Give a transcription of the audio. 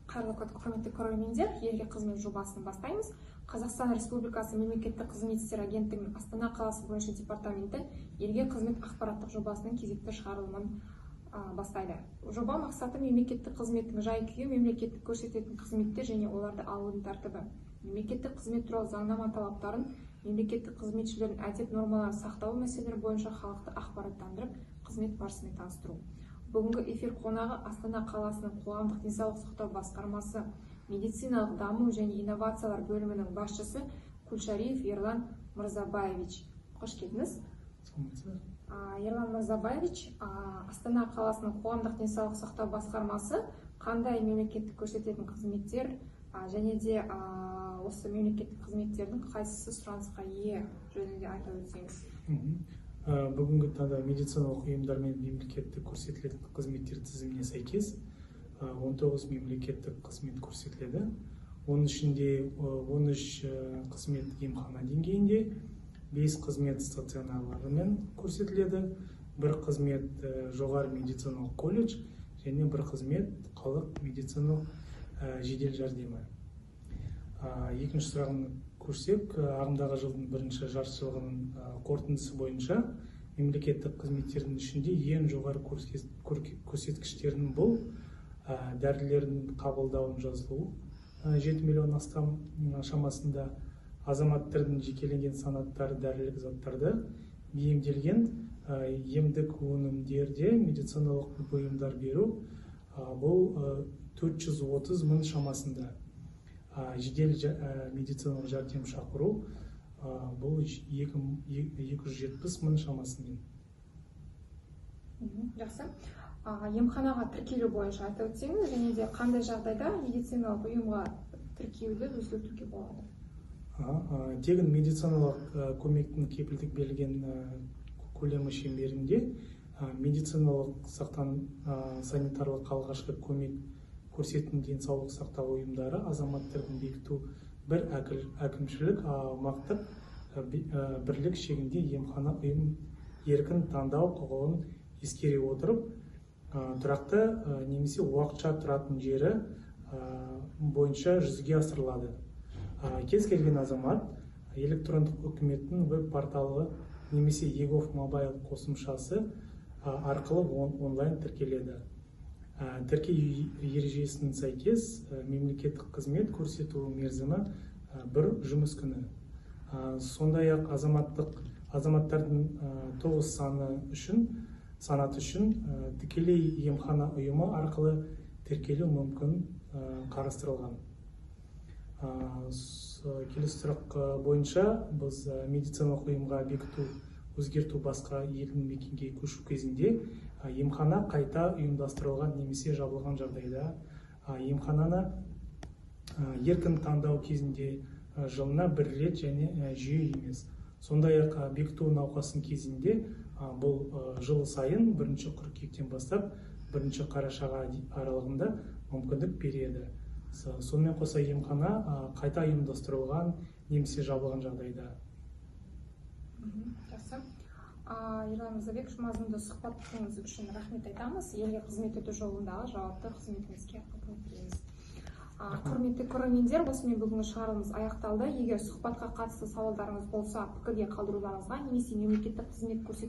Қайырлы күн, құрметті көрермендер, елге қызмет жобасын бастаймыз. Қазақстан Республикасы мемлекеттік қызмет істері агенттігінің Астана қаласы бойынша департаменті елге қызмет ақпараттық жобасының кезекті шығарылымын бастайды. Жоба мақсаты мемлекеттік қызметтің жай-күйі, мемлекеттік көрсететін қызметтер және оларды алудың тәртібі, мемлекеттік қызмет туралы заңнама талаптарын, мемлекеттік қызметшілердің әдеп нормаларын сақтау мәселелері бойынша халықты ақпараттандырып, қызмет барысымен таныстыру. Бүгінгі эфир қонағы Астана қаласының қоғамдық денсаулық сақтау басқармасы медициналық даму және инновациялар бөлімінің басшысы Кульшариев Ерлан Мырзабаевич. Қош келдіңіз. Ерлан Мырзабаевич, Астана қаласының қоғамдық денсаулық сақтау басқармасы қандай мемлекеттік көрсететін қызметтер және де осы мемлекеттік қызметтердің қайсысы сұранысқа ие жөнінде айта өтсеңіз? Бүгінгі таңда медициналық ұйымдар мен мемлекеттік көрсетілетін қызметтер тізіміне сәйкес 19 мемлекеттік қызмет көрсетіледі. Оның ішінде 13 қызмет емхана деңгейінде, 5 қызмет стационарларымен көрсетіледі, 1 қызмет жоғары медициналық колледж және 1 қызмет халық медициналық жедел жәрдемі. Екінші сұрағын көрсек, ағымдағы жылдың бірінші жартыжылдығының қорытындысы бойынша мемлекеттік қызметтердің ішінде ең жоғары көрсеткіштерінің бұл дәрілердің қабылдауын жазылуы 7 миллион астам шамасында, азаматтардың жекеленген санаттары дәрілік заттарды бейімделген емдік өнімдерде медициналық бұйымдар беру бұл 430 мың шамасында. Жедел медициналық жәрдем шақыру бұл 270 мың шамасында. Жақсы. Емханаға тіркелу бойынша айта өтсеңіз, және де қандай жағдайда медициналық ұйымға тіркеуді өзгертуге болады? Тегін медициналық көмектің кепілдік берілген көлемі шеңберінде медициналық санитарлық алғашқы көмек көрсететін денсаулық сақтау ұйымдары азаматтардың бекіту бір әкімшілік аумақтық бірлік шегінде емхана ұйым еркін таңдау құқығын ескере отырып, тұрақты немесе уақытша тұратын жері бойынша жүзеге асырылады. Кез келген азамат электрондық үкіметтің веб-порталы немесе e-gov мобайл қосымшасы арқылы онлайн тіркеледі. Тіркеу ережесінің сәйкес мемлекеттік қызмет көрсету мерзімі 1 жұмыс күні. Сондай-ақ азаматтардың 9 санаты үшін тікелей емхана ұйымы арқылы тіркелу мүмкін қарастырылған. Келесі сұрақ бойынша біз медициналық ұйымға бекіту, өзгерту басқа елді мекенге көшу кезінде емхана қайта ұйымдастырылған немесе жабылған жағдайда емхананы еркін таңдау кезінде жылына 1 рет және жүйе емес. Сондай-ақ бекіту науқасын кезінде бұл жыл сайын 1 қыркүйектен бастап 1 қарашаға аралығында мүмкіндік береді. Сонымен қоса емхана қайта ұйымдастырылған немесе жабылған жағдайда. Жақсы. Ерлан Мырзабаевич, мазмұнды сұхбатыңыз үшін рахмет айтамыз. Елге қызмет ету жолындағы жауапты қызметіңізге рахмет тілейміз. Құрметті көрермендер, осымен бүгінгі шығарылымыз аяқталды. Егер сұхбатқа қатысты сауалдарыңыз болса, пікірге қалдыруларыңызға немесе мемлекеттік қызмет көрсету